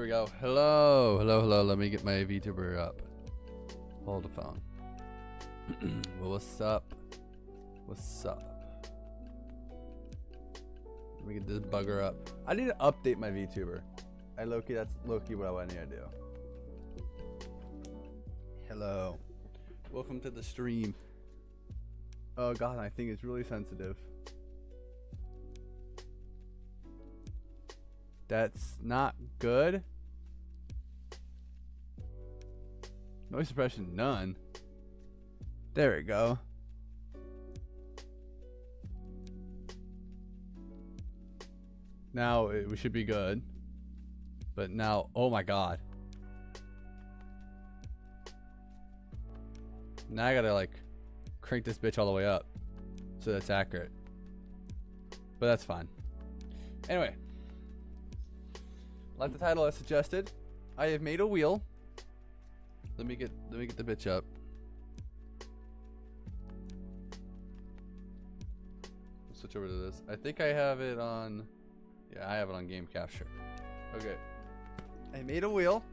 we go. Hello, hello, hello. Let me get my VTuber up. Hold the phone. Well, what's up? What's up? Let me get this bugger up. I need to update my VTuber. That's low-key what I need to do. Hello. Welcome to the stream. Oh god, I think it's really sensitive. That's not good. Noise suppression, none. There we go. Now we should be good. But now, oh my god. Now I gotta like crank this bitch all the way up so that's accurate. But that's fine. Anyway. Like the title as suggested, I have made a wheel. Let me get the bitch up. Let's switch over to this. I think I have it on. Yeah, I have it on game capture. Okay. I made a wheel.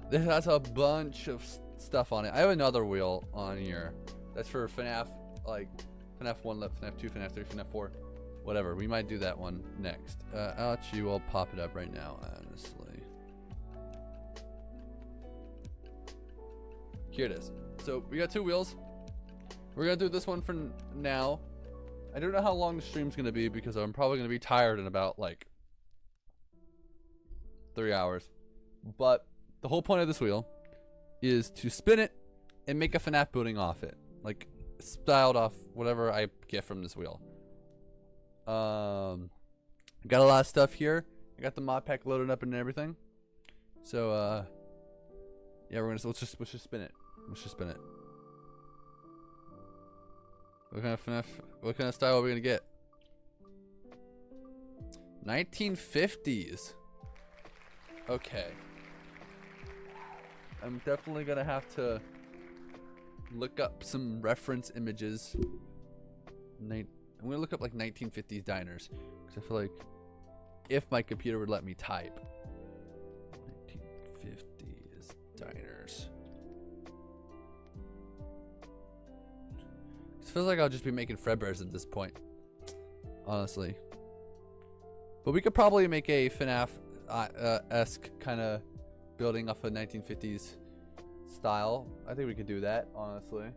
This has a bunch of stuff on it. I have another wheel on here. That's for FNAF, like FNAF 1, FNAF 2, FNAF 3, FNAF 4. Whatever, we might do that one next. Actually, we'll pop it up right now, honestly. Here it is. So, we got two wheels. We're gonna do this one for now. I don't know how long the stream's gonna be because I'm probably gonna be tired in about, like, 3 hours. But, the whole point of this wheel is to spin it and make a FNAF building off it. Like, styled off whatever I get from this wheel. Got a lot of stuff here. I got the mod pack loaded up and everything. So yeah, let's just spin it. Let's just spin it. What kind of FNAF, what kind of style are we gonna get? 1950s. Okay. I'm definitely gonna have to look up some reference images. I'm gonna look up like 1950s diners because I feel like if my computer would let me type 1950s diners, it feels like I'll just be making Fredbear's at this point, honestly. But we could probably make a FNAF esque kind of building off a 1950s style. I think we could do that, honestly.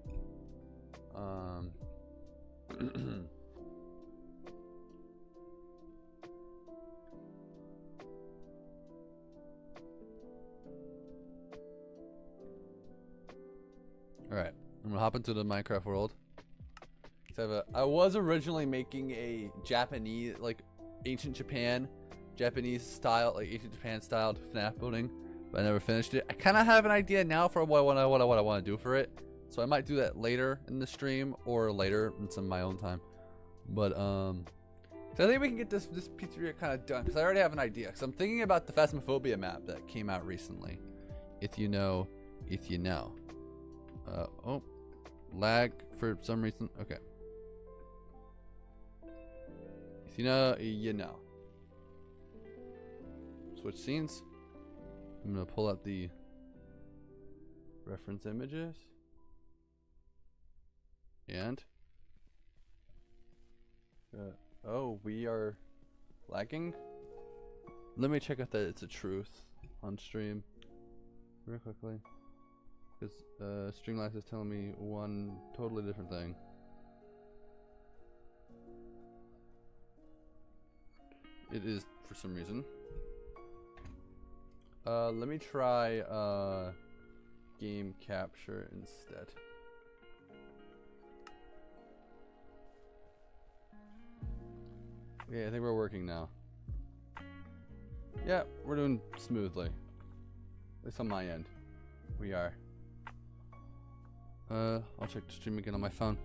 Alright, I'm gonna hop into the Minecraft world. So I was originally making a Japanese, like ancient Japanese style, like ancient Japan styled FNAF building, but I never finished it. I kind of have an idea now for what I want to do for it, so I might do that later in the stream or later in some of my own time. But so I think we can get this pizzeria kind of done because I already have an idea. Because I'm thinking about the Phasmophobia map that came out recently. If you know. Oh, lag for some reason. Okay. If you know, you know. Switch scenes. I'm gonna pull up the reference images. And oh, we are lagging. Let me check if that it's a truth on stream real quickly. Because Streamlabs is telling me one totally different thing. It is for some reason. Let me try game capture instead. Okay, I think we're working now. Yeah, we're doing smoothly. At least on my end. We are. I'll check the stream again on my phone.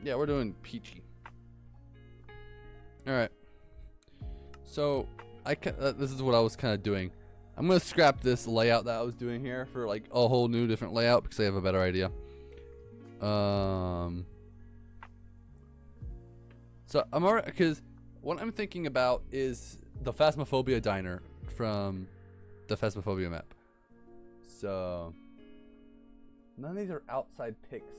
Yeah, we're doing peachy. All right. So this is what I was kind of doing. I'm gonna scrap this layout that I was doing here for like a whole new different layout because I have a better idea. So I'm alright because what I'm thinking about is the Phasmophobia diner from the Phasmophobia map. So none of these are outside pics.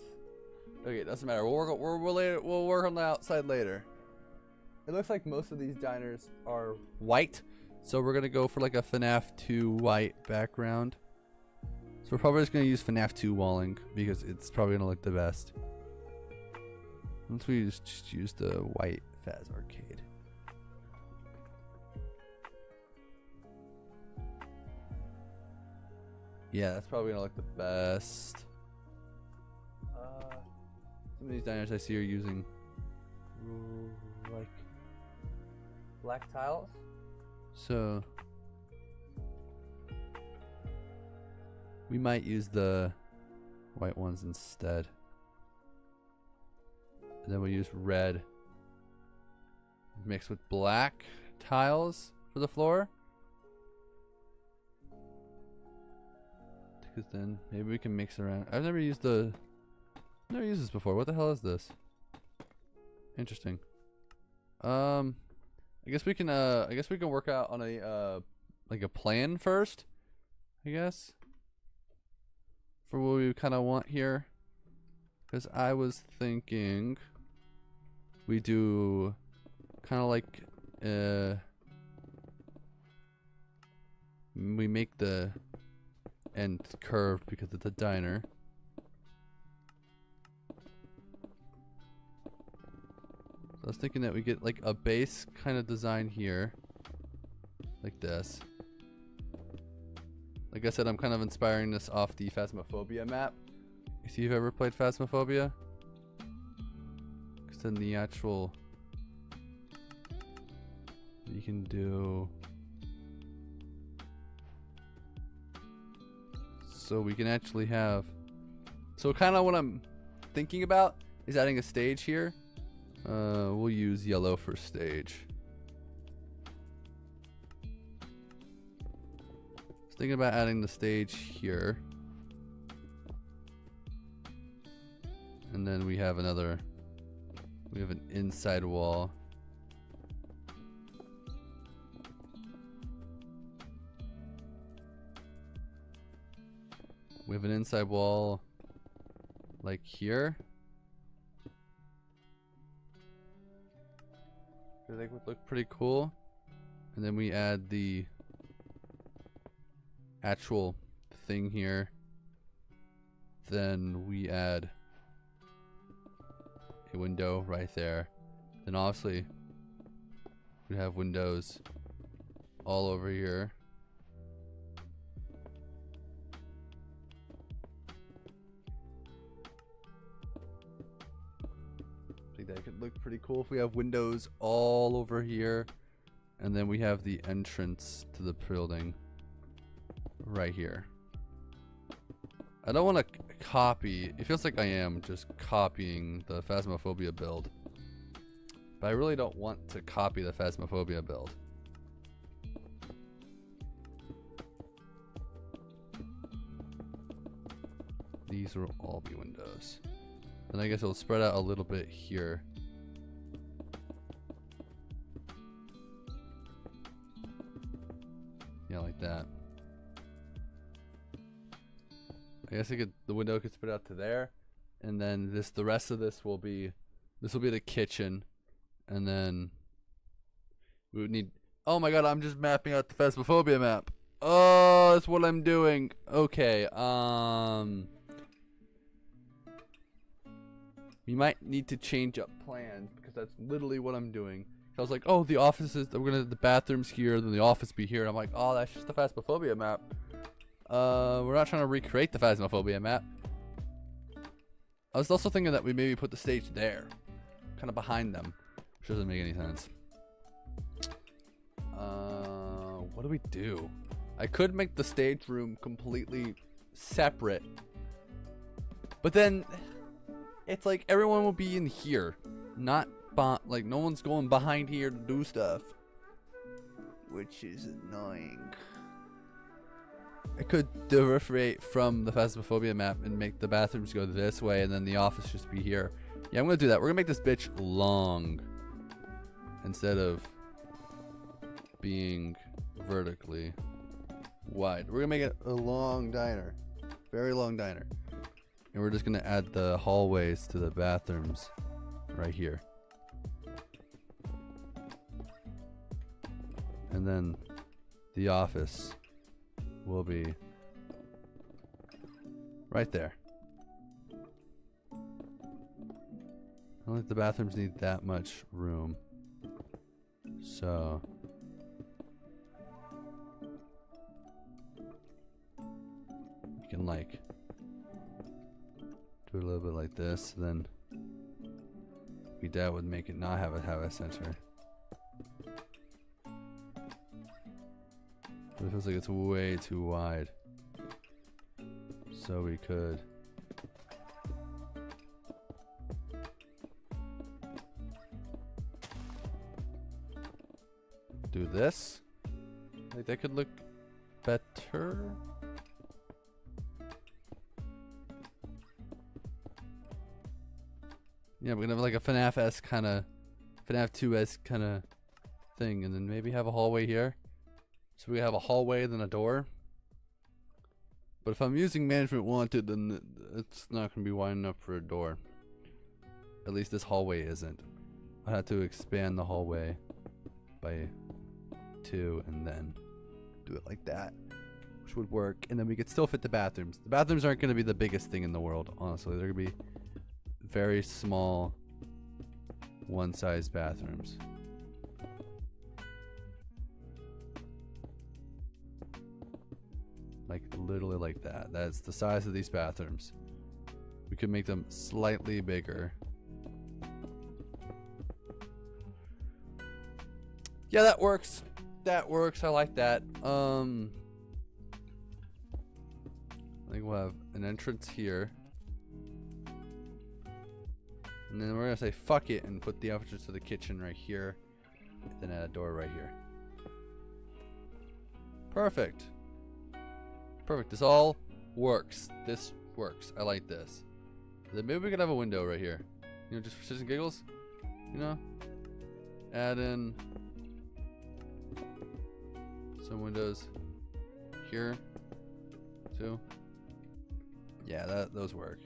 Okay, it doesn't matter. We'll work on the outside later. It looks like most of these diners are white, so we're gonna go for like a FNAF 2 white background. So we're probably just gonna use FNAF 2 walling because it's probably gonna look the best. Once we just use the white Phas Arcade. Yeah, that's probably gonna look the best. Some of these diners I see are using like black tiles. So we might use the white ones instead. And then we'll use red mixed with black tiles for the floor. Because then maybe we can mix around. I've never used this before. What the hell is this? Interesting. I guess we can work out on a like a plan first, I guess. For what we kind of want here. Because I was thinking we do kind of like we make the end curved because it's a diner. So I was thinking that we get like a base kind of design here, like this. Like I said, I'm kind of inspiring this off the Phasmophobia map. If you've ever played Phasmophobia, because then the actual you can do. So we can actually have. So kind of what I'm thinking about is adding a stage here. We'll use yellow for stage. I was thinking about adding the stage here. And then we have an inside wall. We have an inside wall like here. I think would look pretty cool. And then we add the actual thing here. Then we add a window right there. Then obviously we have windows all over here. I think that could look pretty cool if we have windows all over here. And then we have the entrance to the building right here. I don't want to copy. It feels like I am just copying the Phasmophobia build. But I really don't want to copy the Phasmophobia build. These will all be windows. Then I guess it'll spread out a little bit here. Yeah, like that. I guess the window could spread out to there, and then the rest of this will be the kitchen, and then we would need. Oh my god! I'm just mapping out the Phasmophobia map. Oh, that's what I'm doing. Okay. We might need to change up plans because that's literally what I'm doing. I was like, oh, the offices. The bathrooms here, then the office be here. And I'm like, oh, that's just the Phasmophobia map. We're not trying to recreate the Phasmophobia map. I was also thinking that we maybe put the stage there, kind of behind them, which doesn't make any sense. What do we do? I could make the stage room completely separate, but then it's like everyone will be in here, not like no one's going behind here to do stuff, which is annoying. I could differentiate from the Phasmophobia map and make the bathrooms go this way and then the office just be here. Yeah, I'm gonna do that. We're gonna make this bitch long instead of being vertically wide. We're gonna make it a long diner. Very long diner. And we're just gonna add the hallways to the bathrooms right here. And then the office will be right there. I don't think the bathrooms need that much room. So you can like do it a little bit like this, then that would make it not have a center. But it feels like it's way too wide. So we could do this. Like that could look better. Yeah, we're gonna have like a FNAF-esque kind of, FNAF 2-esque kind of thing, and then maybe have a hallway here. So we have a hallway, then a door. But if I'm using management wanted, then it's not gonna be wide enough for a door. At least this hallway isn't. I had to expand the hallway by 2 and then do it like that, which would work. And then we could still fit the bathrooms. The bathrooms aren't gonna be the biggest thing in the world, honestly. They're gonna be very small, one-size bathrooms. Like literally like that. That's the size of these bathrooms. We could make them slightly bigger. Yeah, that works. That works. I like that. I think we'll have an entrance here. And then we're gonna say fuck it and put the entrance to the kitchen right here. And then add a door right here. Perfect. Perfect. This all works. This works. I like this. Then maybe we could have a window right here. You know, just for shits and giggles. You know? Add in some windows here too. Yeah, those work.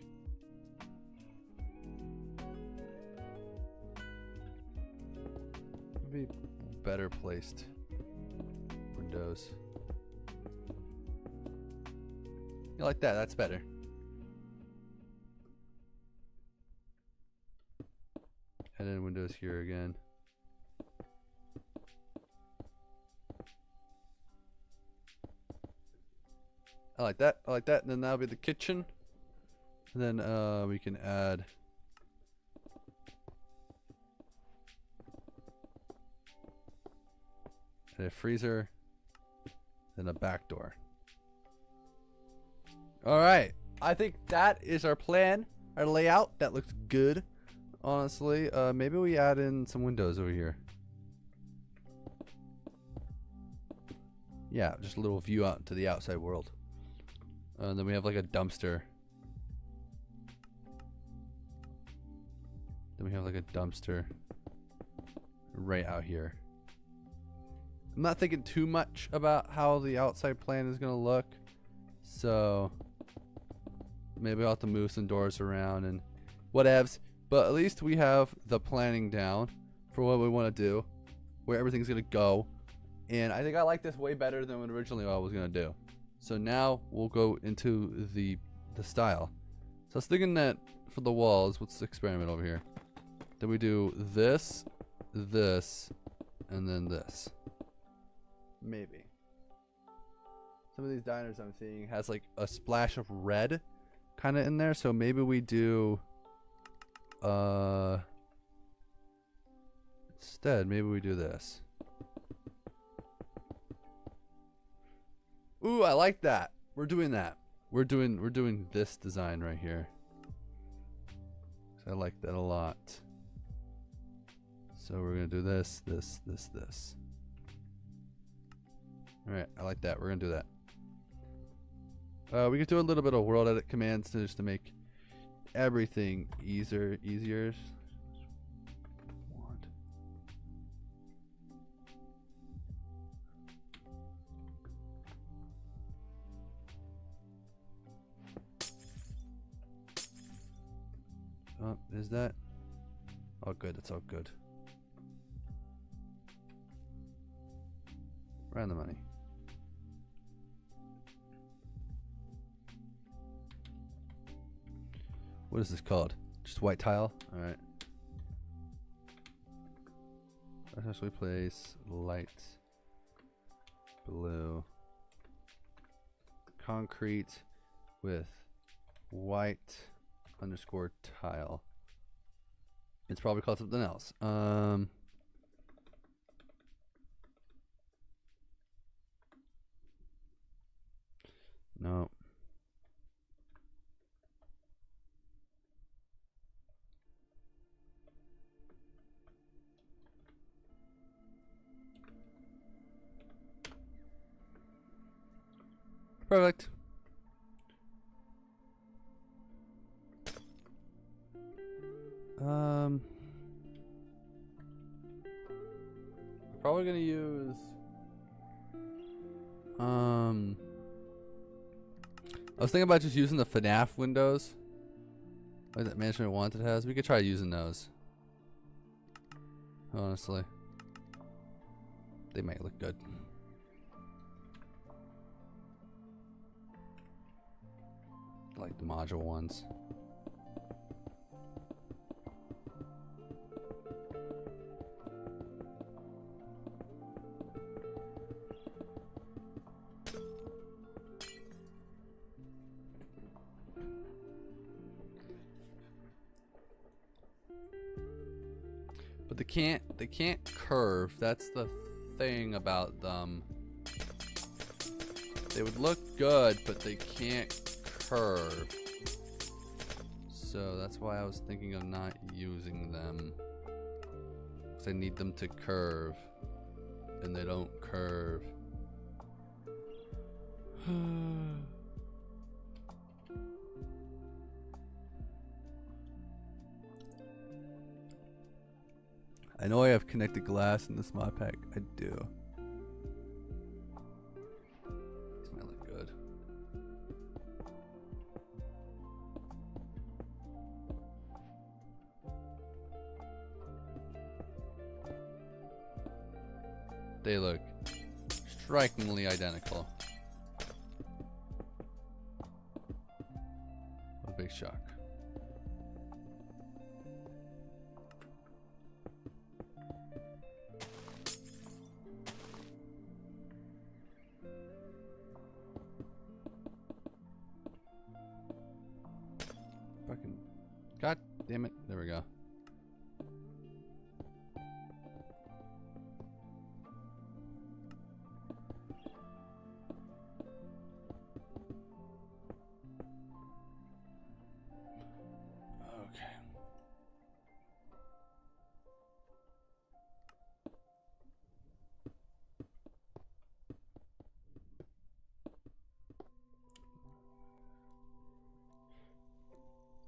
Maybe better placed windows. You like that? That's better. Add in windows here again. I like that. I like that. And then that'll be the kitchen. And then we can add a freezer, then a back door. All right, I think that is our plan, our layout. That looks good, honestly. Maybe we add in some windows over here. Yeah, just a little view out to the outside world. And then we have like a dumpster. Then we have like a dumpster right out here. I'm not thinking too much about how the outside plan is gonna look, so maybe I'll have to move some doors around and whatevs. But at least we have the planning down for what we want to do, where everything's gonna go, and I think I like this way better than what originally I was gonna do. So now we'll go into the style. So I was thinking that for the walls, let's experiment over here. Then we do this, this, and then this. Maybe. Some of these diners I'm seeing has like a splash of red kind of in there, so maybe we do instead maybe we do this. Ooh, I like that. We're doing that. We're doing this design right here. I like that a lot. So we're gonna do this, this, this, this. Alright, I like that. We're gonna do that. We could do a little bit of world edit commands just to make everything easier. Oh, is that? Oh, good. That's all good. Right on the money. What is this called? Just white tile? Alright. Let's actually place light blue concrete with white underscore tile. It's probably called something else. No. Perfect. Probably gonna use I was thinking about just using the FNAF windows like that Management Wanted has. We could try using those. Honestly. They might look good. Like the module ones. But they can't curve. That's the thing about them. They would look good, but they can't curve. So that's why I was thinking of not using them. Because I need them to curve. And they don't curve. I know I have connected glass in this mod pack. I do. These might look good. They look strikingly identical. What a big shock. Fucking God damn it. There we go.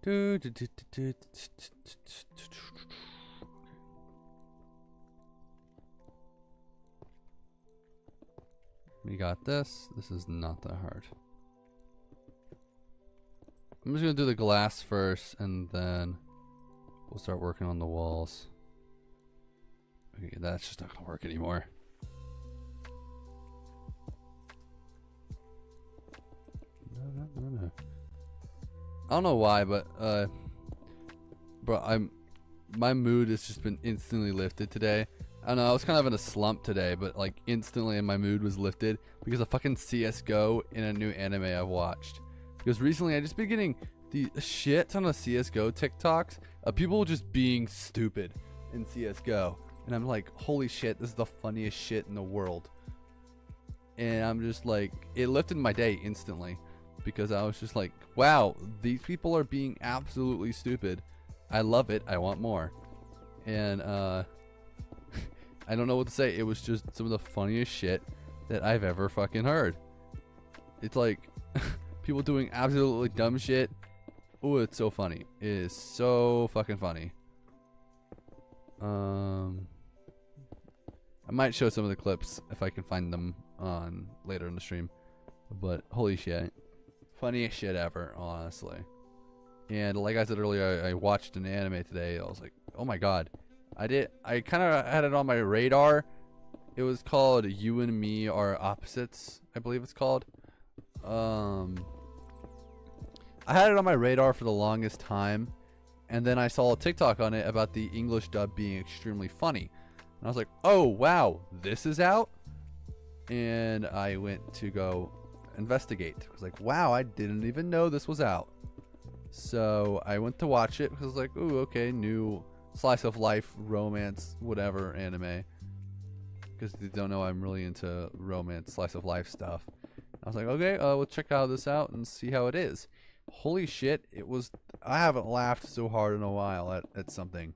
Okay. We got this. This is not that hard. I'm just gonna do the glass first, and then we'll start working on the walls. Okay, that's just not gonna work anymore. No. I don't know why, but bro, my mood has just been instantly lifted today. I don't know, I was kind of in a slump today, but like instantly my mood was lifted because of fucking CS:GO in a new anime I've watched. Because recently I just been getting the shit ton of CS:GO TikToks of people just being stupid in CS:GO, and I'm like, holy shit, this is the funniest shit in the world. And I'm just like, it lifted my day instantly. Because I was just like, wow, these people are being absolutely stupid. I love it. I want more. And I don't know what to say. It was just some of the funniest shit that I've ever fucking heard. It's like, People doing absolutely dumb shit. Ooh, it's so funny. It is so fucking funny. I might show some of the clips if I can find them on later in the stream. But holy shit. Funniest shit ever, honestly. And like I said earlier, I watched an anime today. I was like, oh my god. I kind of had it on my radar. It was called You and Me Are Opposites, I believe it's called. I had it on my radar for the longest time. And then I saw a TikTok on it about the English dub being extremely funny. And I was like, oh wow, this is out? And I went to go investigate. I was like, wow, I didn't even know this was out. So I went to watch it because I was like, ooh, okay, new slice of life, romance, whatever anime. Because they don't know I'm really into romance, slice of life stuff. I was like, okay, we'll check out this out and see how it is. Holy shit, it was, I haven't laughed so hard in a while at something.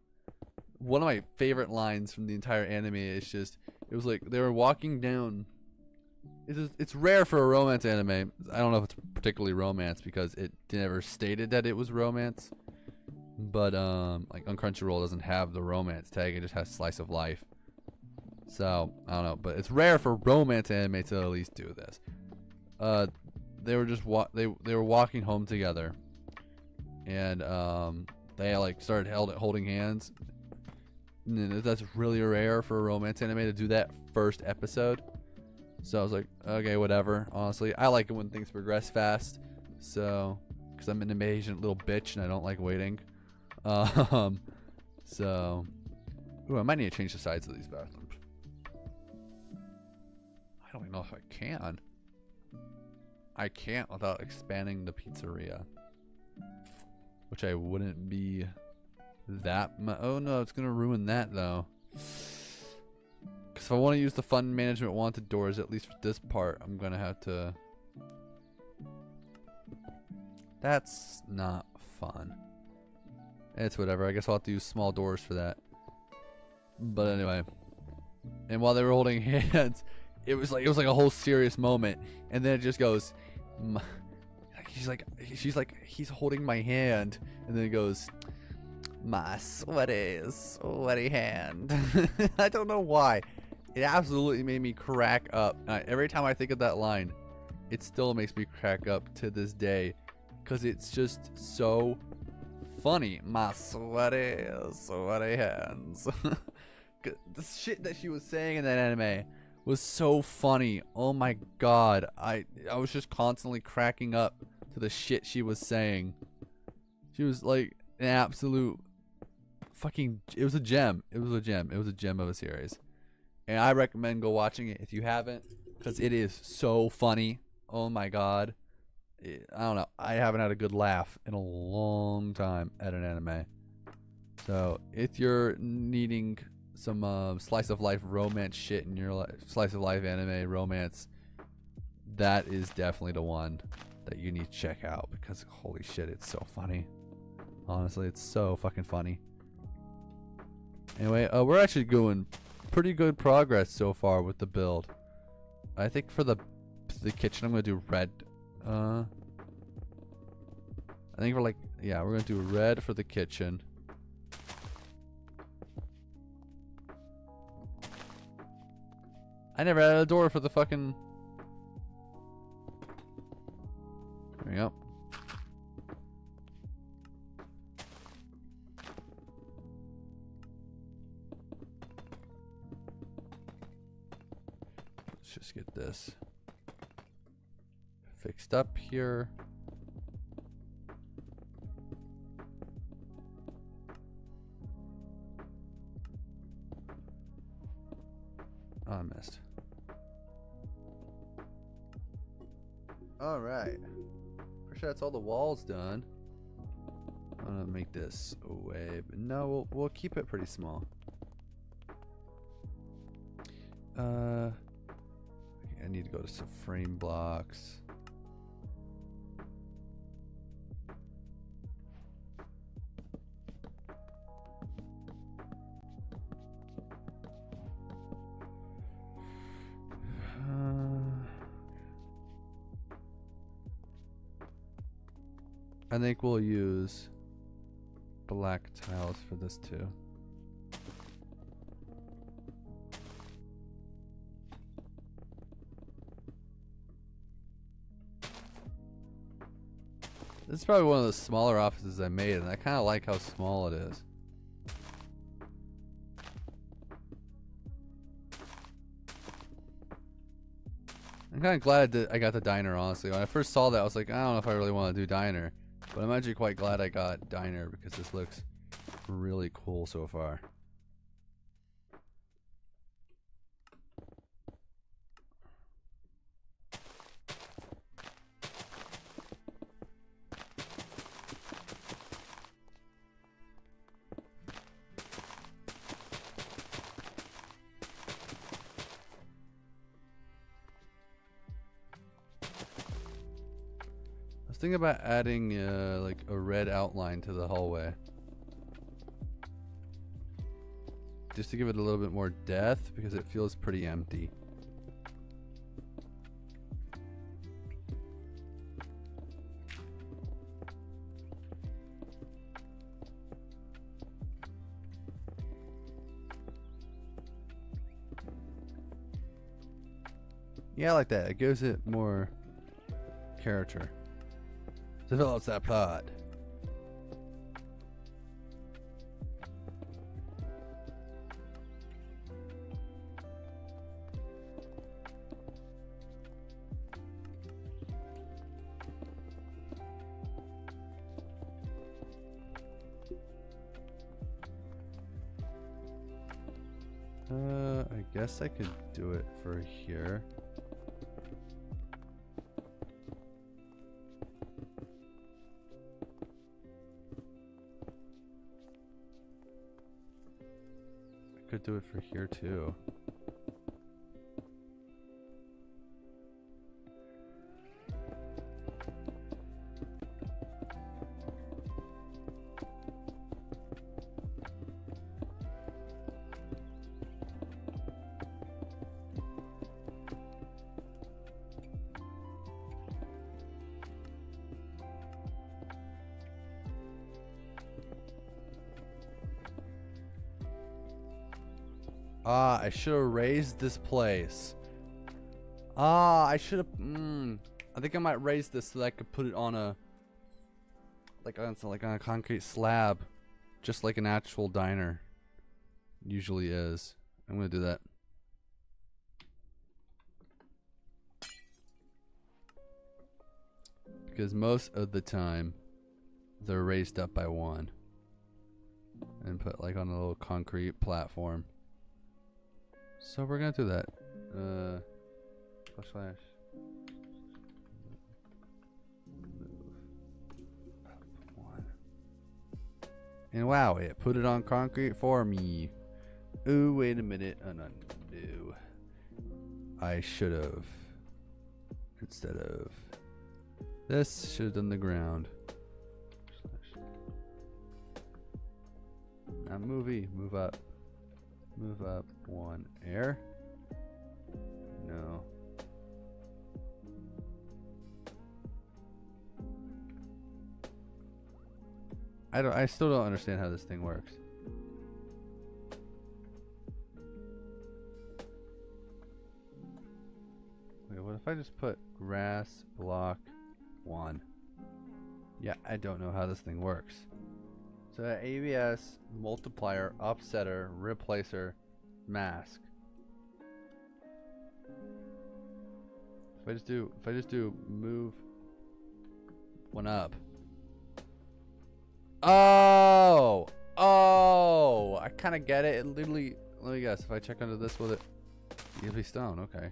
One of my favorite lines from the entire anime is just, it was like, they were walking down. It's rare for a romance anime. I don't know if it's particularly romance because it never stated that it was romance. But like on Crunchyroll doesn't have the romance tag, it just has slice of life. So, I don't know, but it's rare for romance anime to at least do this. They were just they were walking home together, and they like started holding hands. And that's really rare for a romance anime to do that first episode. So I was like, okay, whatever. Honestly, I like it when things progress fast. So, because I'm an impatient little bitch and I don't like waiting. So, ooh, I might need to change the sides of these bathrooms. I don't even know if I can. I can't without expanding the pizzeria, which I wouldn't be that oh no, it's gonna ruin that though. Because if I want to use the fund management wanted doors, at least for this part, I'm gonna have to. That's not fun. It's whatever. I guess I'll have to use small doors for that. But anyway, and while they were holding hands, it was like a whole serious moment, and then it just goes. She's like, he's holding my hand, and then it goes, my sweaty hand. I don't know why. It absolutely made me crack up. Every time I think of that line, it still makes me crack up to this day, because it's just so funny. My sweaty hands. The shit that she was saying in that anime was so funny. Oh my god. I was just constantly cracking up to the shit she was saying. She was like an absolute fucking, it was a gem. It was a gem. It was a gem of a series. And I recommend go watching it if you haven't, because it is so funny. Oh my god. I don't know. I haven't had a good laugh in a long time at an anime. So if you're needing some slice of life romance shit in your life, slice of life anime romance, that is definitely the one that you need to check out, because holy shit, it's so funny. Honestly, it's so fucking funny. Anyway, we're actually doing pretty good progress so far with the build. I think for the kitchen I'm gonna do red. I think we're like, yeah, we're gonna do red for the kitchen. I never had a door for the fucking. There we go. Let's just get this fixed up here. Oh, I missed. All right. Pretty sure that's all the walls done. I'm gonna make this away, but no, we'll keep it pretty small. I need to go to some frame blocks. I think we'll use black tiles for this too. This is probably one of the smaller offices I made, and I kind of like how small it is. I'm kind of glad that I got the diner, honestly. When I first saw that, I was like, I don't know if I really want to do diner. But I'm actually quite glad I got diner because this looks really cool so far. I was thinking about adding like a red outline to the hallway. Just to give it a little bit more depth because it feels pretty empty. Yeah, I like that. It gives it more character. Develops that plot. I guess I could do it for here. Could do it for here too. Ah, I should have raised this place. Ah, I should have. I think I might raise this so that I could put it on a like on a concrete slab, just like an actual diner usually is. I'm gonna do that. Because most of the time they're raised up by one and put like on a little concrete platform. So we're gonna do that. Slash. Move up one. And wow, it put it on concrete for me. Ooh, wait a minute. No. I should have. Instead of this, should have done the ground. Now move up. Move up one. Air? No. I still don't understand how this thing works. Wait, what if I just put grass block 1? Yeah, I don't know how this thing works. So ABS, multiplier, upsetter, replacer, mask. If I just do move one up. Oh, I kind of get it. It literally, let me guess. If I check under this, will it be stone? Okay.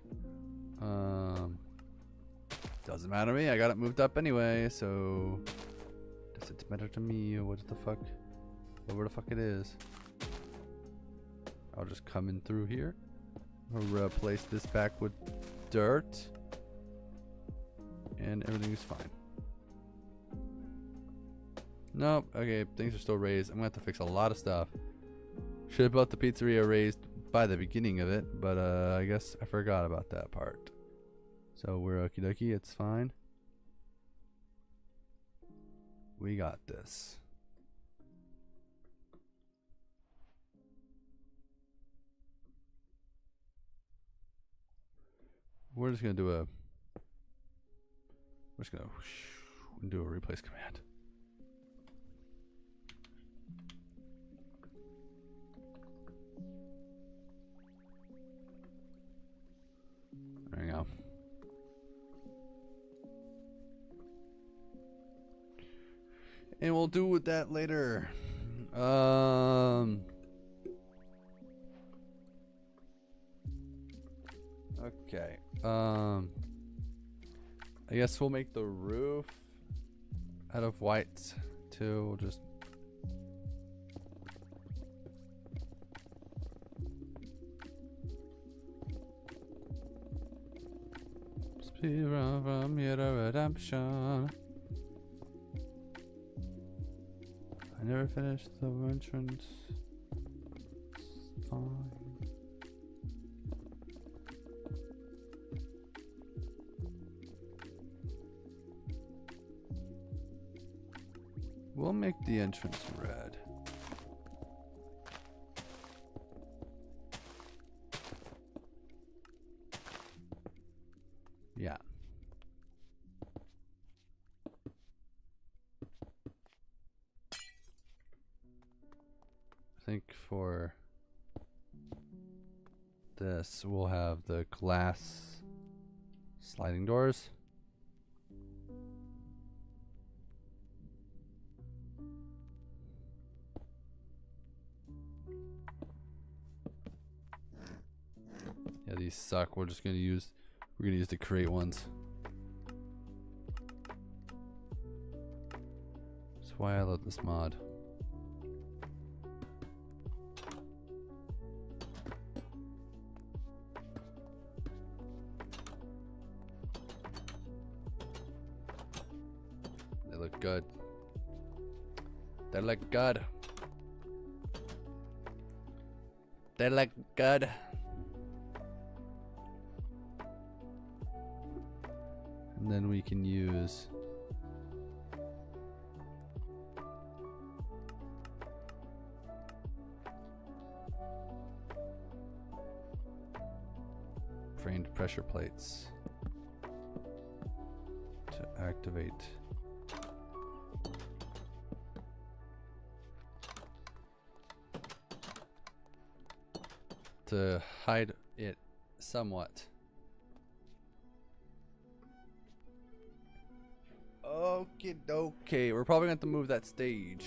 Doesn't matter to me. I got it moved up anyway, so does it matter to me or what the fuck? Whatever the fuck it is. I'll just come in through here. I'll replace this back with dirt, and everything is fine. Nope. Okay, things are still raised. I'm gonna have to fix a lot of stuff. Should have bought the pizzeria raised by the beginning of it, but I guess I forgot about that part. So we're okie dokie. It's fine. We got this. We're just gonna do a. We're just gonna do a replace command. There you go. And we'll do with that later. Okay. I guess we'll make the roof out of white too. We'll just speed run from here to redemption. I never finished the entrance. It's fine. We'll make the entrance red. Yeah. I think for this, we'll have the glass sliding doors. Yeah, these suck. We're gonna use the create ones. That's why I love this mod. They look good. They look good. They look good. And then we can use framed pressure plates to activate to hide it somewhat. Okay, we're probably gonna have to move that stage.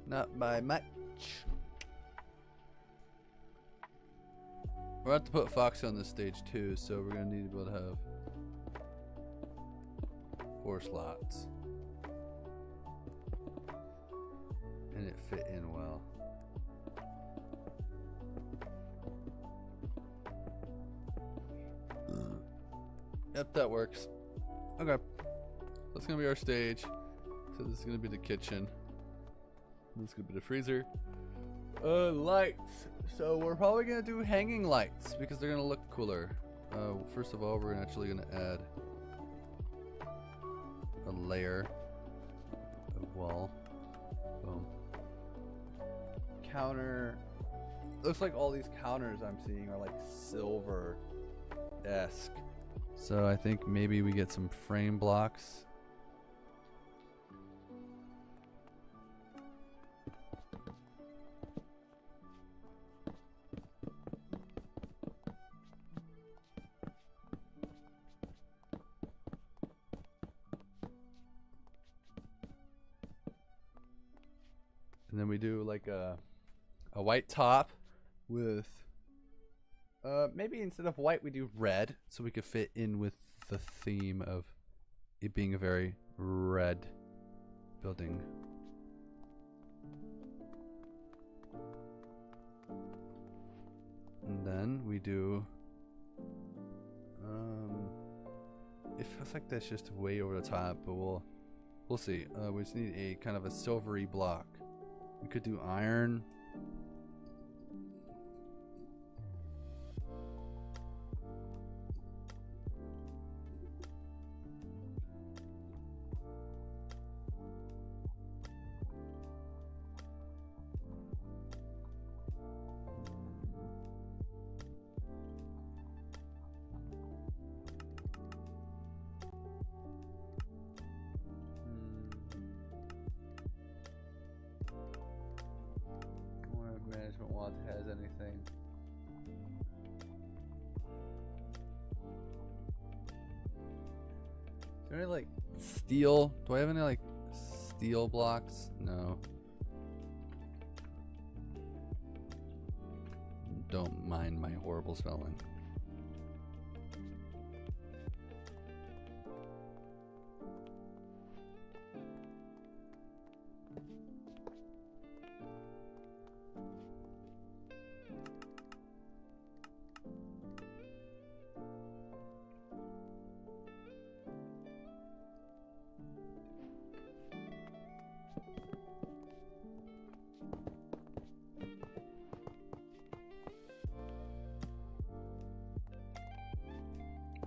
Not by much. We're gonna have to put Foxy on this stage too, so we're gonna need to be able to have 4 slots. And it fit in well. Yep, that works. Okay. That's gonna be our stage. So this is gonna be the kitchen. This is gonna be the freezer. Lights. So we're probably gonna do hanging lights because they're gonna look cooler. First of all, we're actually gonna add a layer of wall. Boom. Counter. Looks like all these counters I'm seeing are like silver-esque. So I think maybe we get some frame blocks. And then we do like a white top with maybe instead of white we do red, so we could fit in with the theme of it being a very red building. And then we do it feels like that's just way over the top, but we'll see. We just need a kind of a silvery block. We could do iron. anything. Is there any like steel? Do I have any like steel blocks? No. Don't mind my horrible spelling.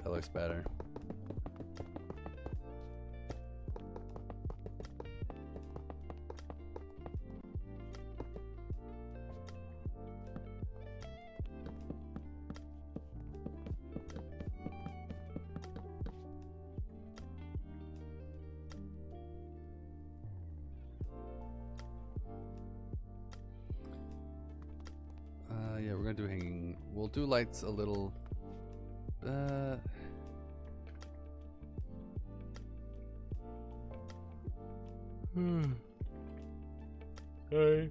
That looks better. Yeah, we're gonna do hanging. We'll do lights a little. Hey.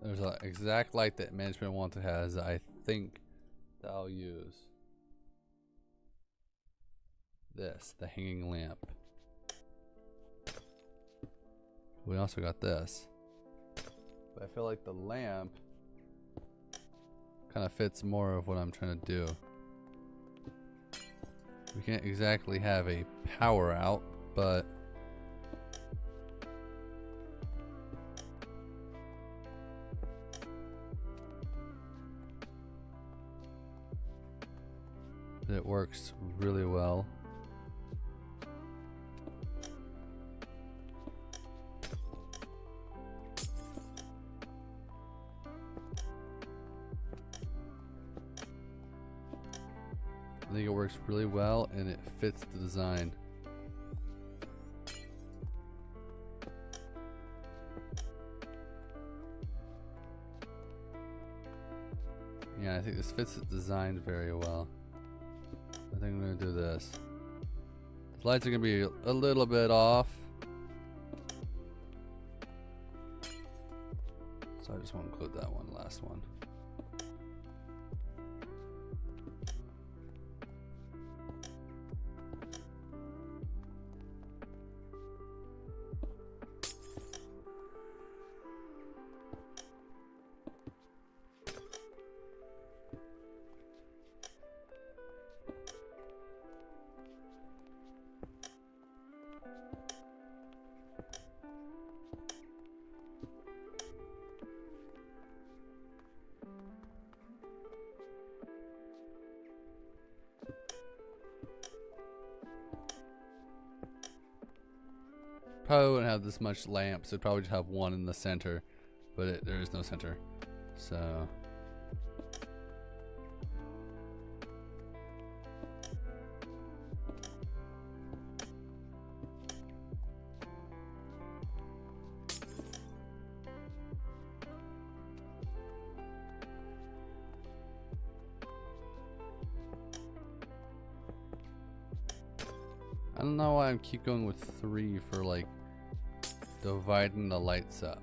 There's an exact light that management wants to has. I think that I'll use this, the hanging lamp. We also got this, but I feel like the lamp kind of fits more of what I'm trying to do. We can't exactly have a power out, but it works really well. I think it works really well and it fits the design. Yeah, I think this fits the design very well. I think I'm gonna do this. The lights are gonna be a little bit off, so I just want to include that one, last one. Probably wouldn't have this much lamps. It'd probably just have one in the center, but there is no center. So I don't know why I keep going with 3 for like dividing the lights up.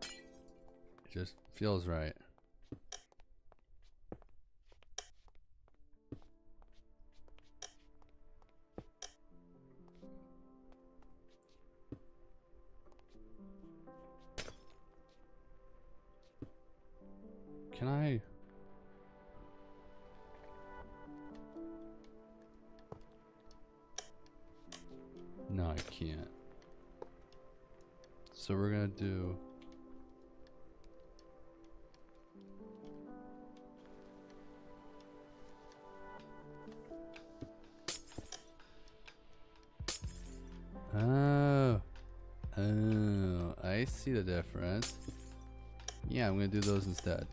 It just feels right. Can I? No, I can't. So we're gonna do Oh, I see the difference. Yeah, I'm gonna do those instead.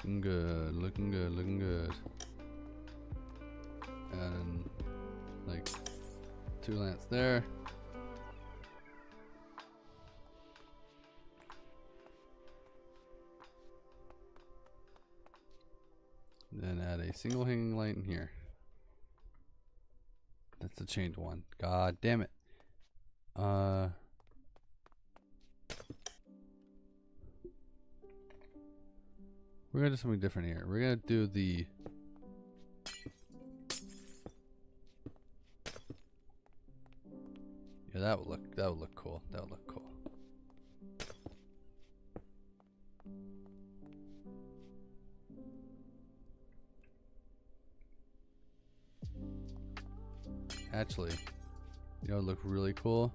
Looking good, looking good, looking good. And like 2 lamps there. Then add a single hanging light in here. That's the chained one. God damn it. We're gonna do something different here. We're gonna do the yeah, that would look cool. That would look cool. Actually, you know, it'd look really cool.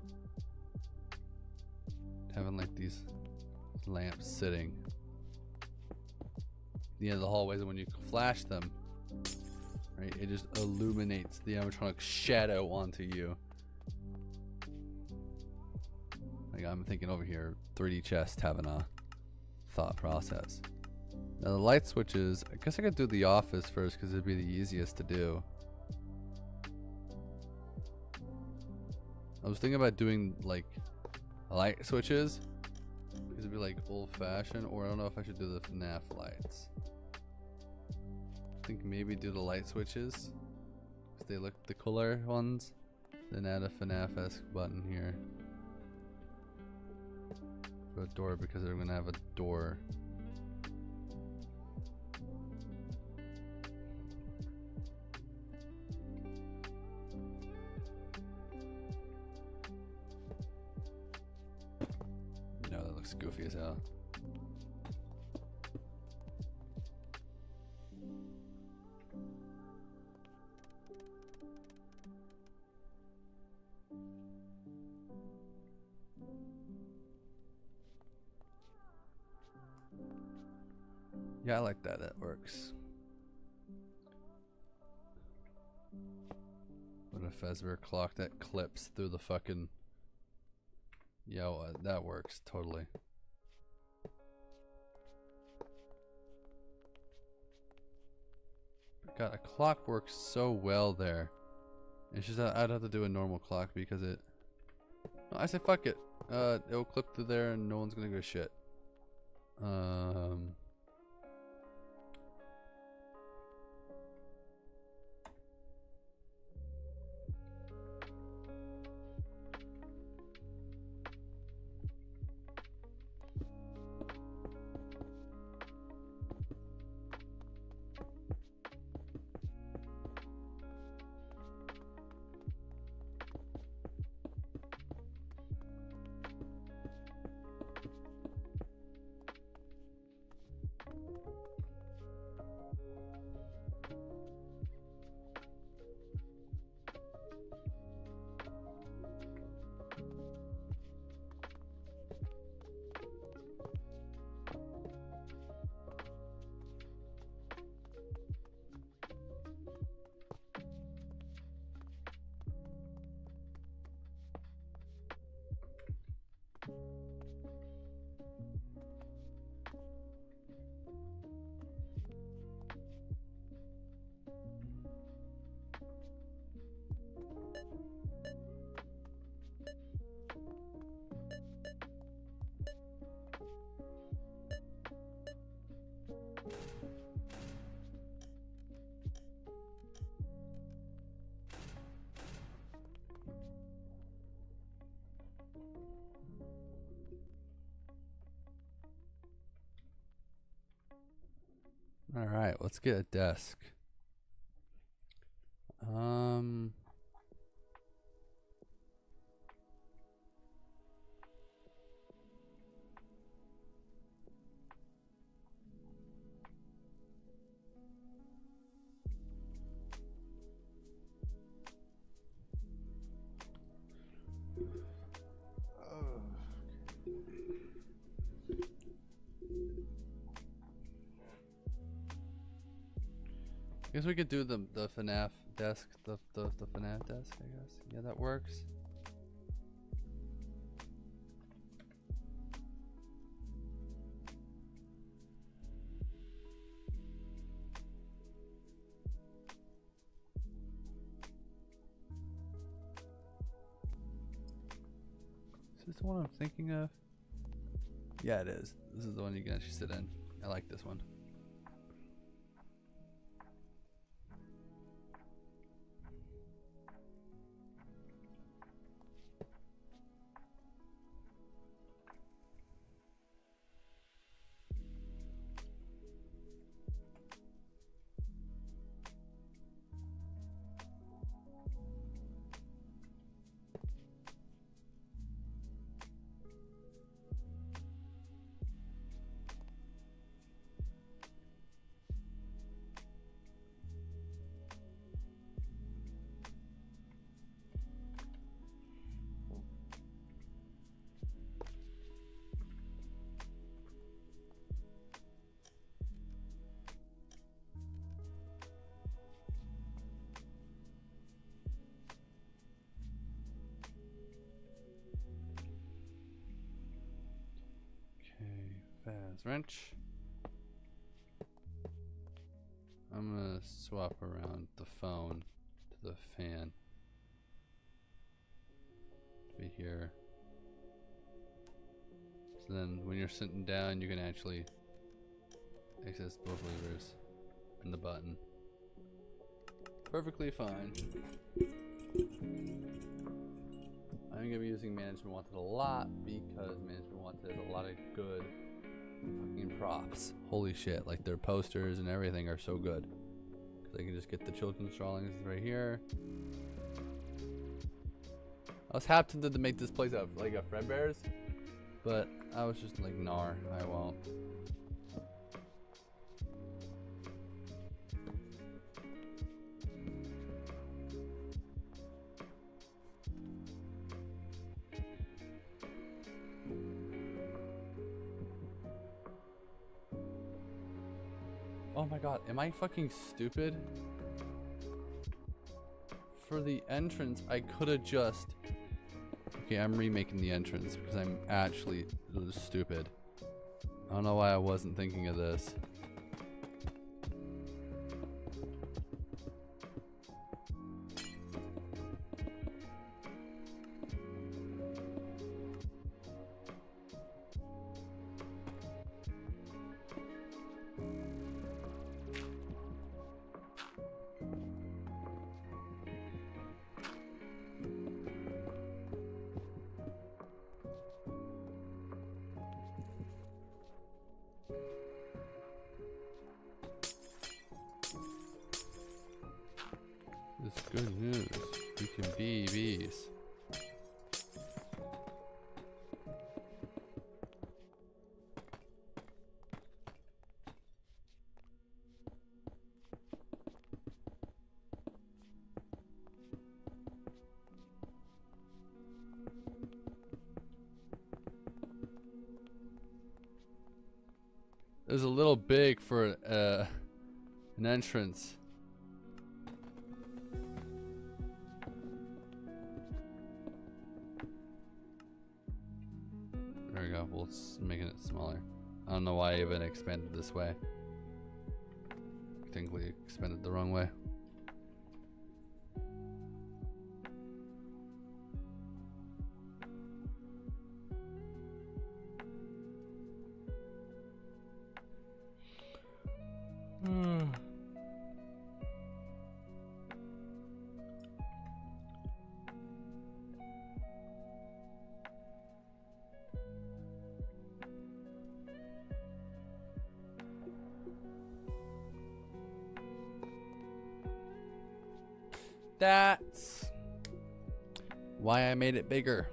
Having like these lamps sitting at the end of the hallways, and when you flash them, right, it just illuminates the animatronic shadow onto you. Like I'm thinking over here, 3D chest having a thought process. Now the light switches, I guess I could do the office first because it'd be the easiest to do. I was thinking about doing like light switches because it'd be like old fashioned, or I don't know if I should do the FNAF lights. I think maybe do the light switches because they look the cooler ones. Then add a FNAF-esque button here for a door because they're gonna have a door. No, that looks goofy as hell. Yeah, I like that. That works. What a Fezbear clock that clips through the fucking... Yeah, well, that works totally. God, a clock works so well there. It's just that I'd have to do a normal clock because it... No, I say fuck it. It'll clip through there and no one's gonna go shit. All right, let's get a desk. I guess we could do the FNAF desk, the FNAF desk, I guess. Yeah, that works. Is this the one I'm thinking of? Yeah, it is. This is the one you can actually sit in. I like this one. Faz wrench. I'm gonna swap around the phone to the fan to be here. So then when you're sitting down, you can actually access both levers and the button. Perfectly fine. I'm gonna be using Management Wanted a lot because Management Wanted has a lot of good fucking props. Holy shit, like their posters and everything are so good. Cause I can just get the children's drawings right here. I was half tempted to make this place up like a Fredbear's, but I was just like, nar, I won't. Oh my god, am I fucking stupid? For the entrance, I could have just... Okay, I'm remaking the entrance because I'm actually stupid. I don't know why I wasn't thinking of this. This is good news. We can be bees. It was a little big for an entrance. There we go. We'll making it smaller. I don't know why I even expanded this way. I think we expanded the wrong way. That's why I made it bigger.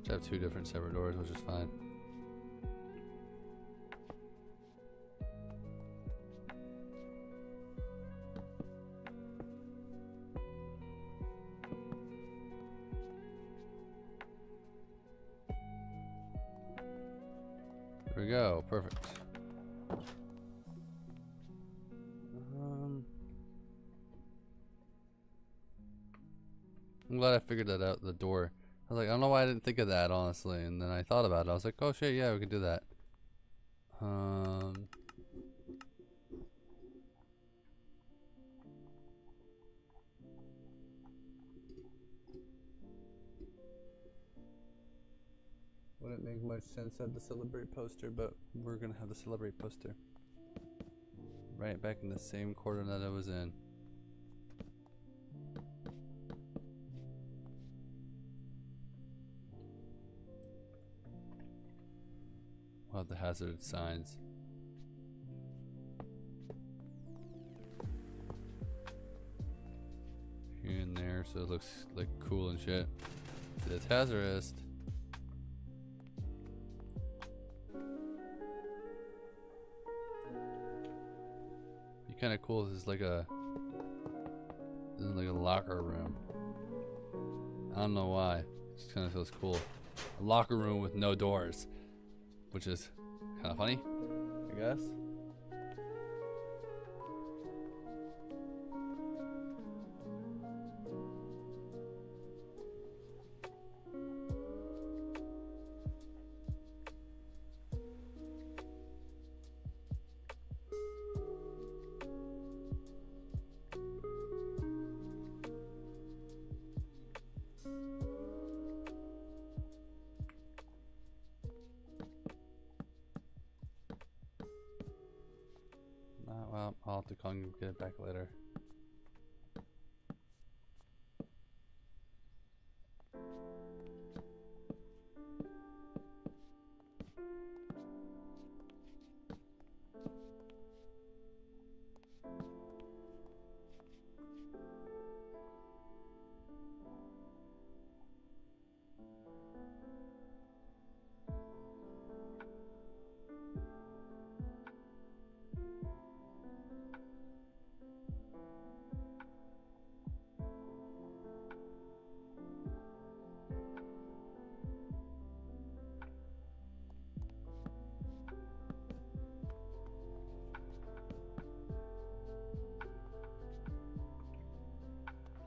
I have two different separate doors, which is fine. There we go, perfect. I'm glad I figured that out, the door. I was like, I don't know why I didn't think of that, honestly. And then I thought about it. I was like, oh shit, yeah, we could do that. Wouldn't make much sense to have the celebrate poster, but we're gonna have the celebrate poster. Right back in the same corner that I was in. We'll have the hazard signs. Here and there, so it looks like cool and shit. It's hazardous. Be kind of cool. This is like a locker room. I don't know why. It just kind of feels cool. A locker room with no doors. Which is kind of funny, I guess. Well, I'll have to call and get it back later.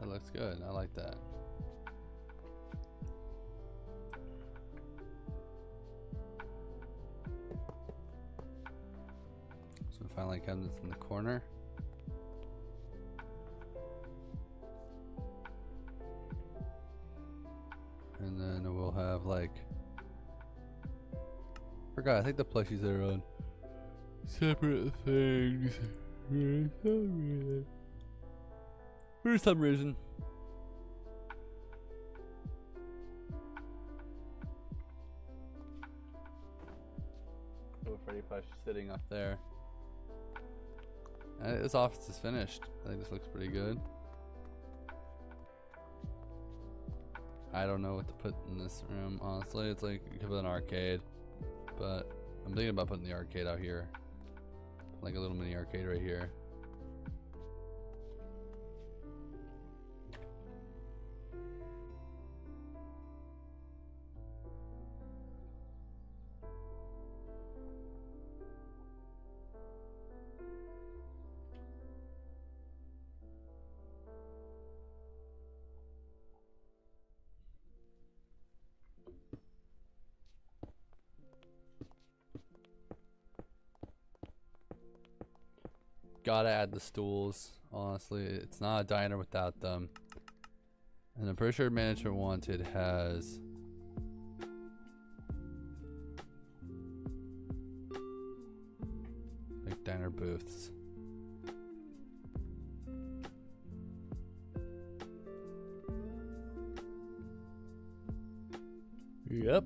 That looks good. I like that. Some filing cabinets in the corner. And then we'll have like, forgot, I think the plushies are on separate things. For some reason. Oh, Freddy plush sitting up there. This office is finished. I think this looks pretty good. I don't know what to put in this room, honestly. It's like you could put an arcade, but I'm thinking about putting the arcade out here. Like a little mini arcade right here. gotta add the stools. Honestly, it's not a diner without them. And I'm pretty sure Manager Wanted has like diner booths. Yep.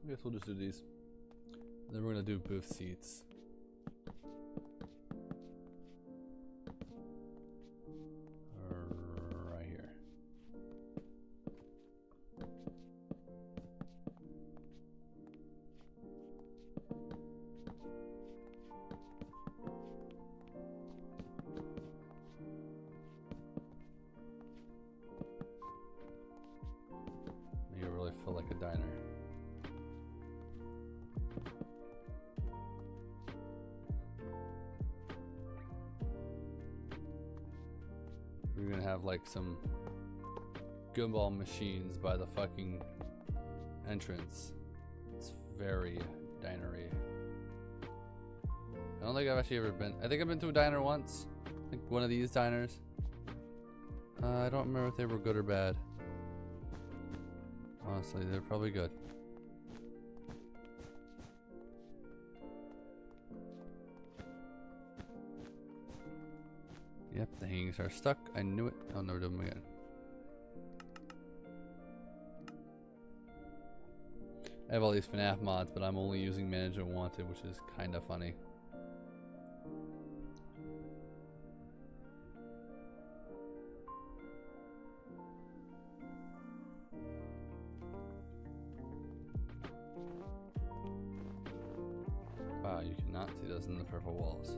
I guess we'll just do these. Then we're gonna do booth seats. Right here. Make it really feel like a diner. We're gonna have like some gumball machines by the fucking entrance. It's very dinery. I don't think I've actually ever been. I think I've been to a diner once, like one of these diners. I don't remember if they were good or bad. Honestly, they're probably good. Yep, the hangings are stuck. I knew it. I'll never do them again. I have all these FNAF mods, but I'm only using Manager Wanted, which is kind of funny. Wow, you cannot see those in the purple walls.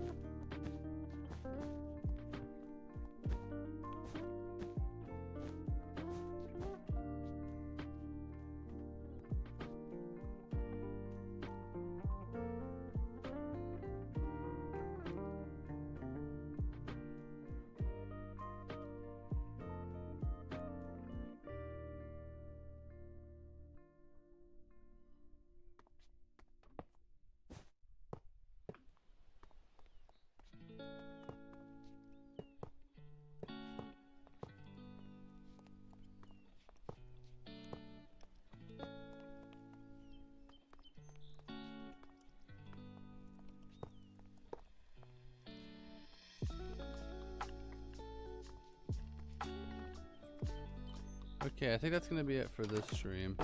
Okay, I think that's gonna be it for this stream.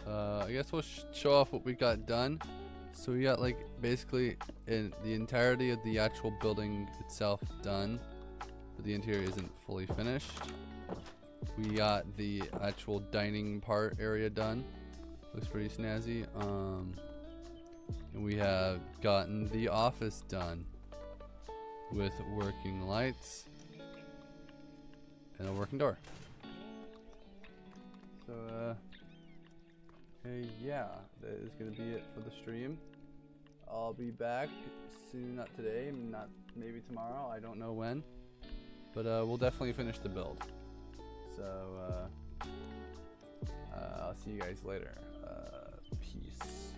I guess we'll show off what we got done. So we got like basically in the entirety of the actual building itself done, but the interior isn't fully finished. We got the actual dining part area done. Looks pretty snazzy. And we have gotten the office done with working lights and a working door. So, yeah, that is gonna be it for the stream. I'll be back soon, not today, not maybe tomorrow, I don't know when. But we'll definitely finish the build. So, I'll see you guys later. Peace.